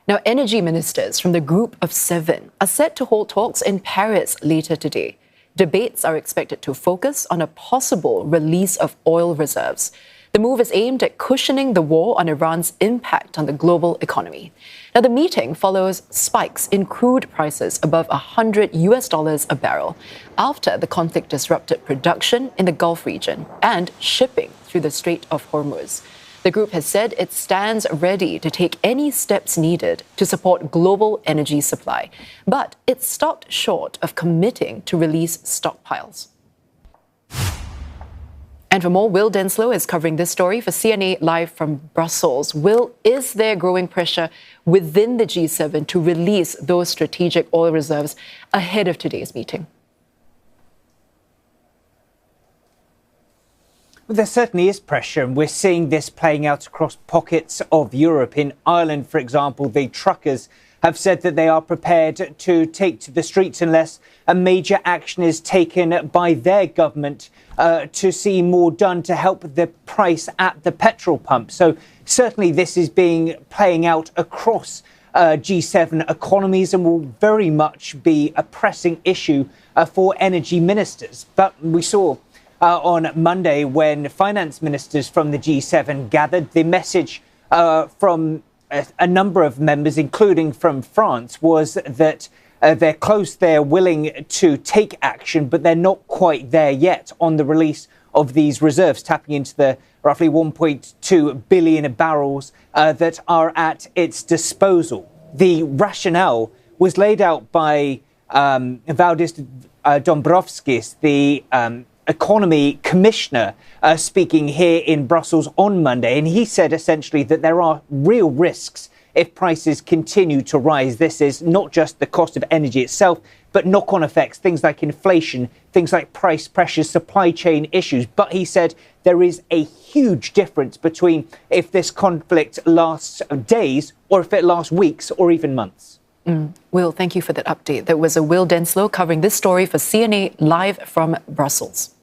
Now, energy ministers from the Group of Seven are set to hold talks in Paris later today. Debates are expected to focus on a possible release of oil reserves. The move is aimed at cushioning the war on Iran's impact on the global economy. Now, the meeting follows spikes in crude prices above $100 a barrel after the conflict disrupted production in the Gulf region and shipping through the Strait of Hormuz. The group has said it stands ready to take any steps needed to support global energy supply, but it stopped short of committing to release stockpiles. And for more, Will Denselow is covering this story for CNA Live from Brussels. Will, is there growing pressure within the G7 to release those strategic oil reserves ahead of today's meeting? Well, there certainly is pressure, and we're seeing this playing out across pockets of Europe. In Ireland, for example, the truckers have said that they are prepared to take to the streets unless a major action is taken by their government to see more done to help the price at the petrol pump. So certainly this is playing out across G7 economies and will very much be a pressing issue for energy ministers. But we saw on Monday when finance ministers from the G7 gathered, the message from a number of members, including from France, was that they're close, they're willing to take action, but they're not quite there yet on the release of these reserves, tapping into the roughly 1.2 billion barrels that are at its disposal. The rationale was laid out by Valdis Dombrovskis, the economy commissioner, speaking here in Brussels on Monday. And he said essentially that there are real risks if prices continue to rise. This is not just the cost of energy itself, but knock-on effects, things like inflation, things like price pressures, supply chain issues. But he said there is a huge difference between if this conflict lasts days or if it lasts weeks or even months. Will, thank you for that update. That was Will Denselow covering this story for CNA Live from Brussels.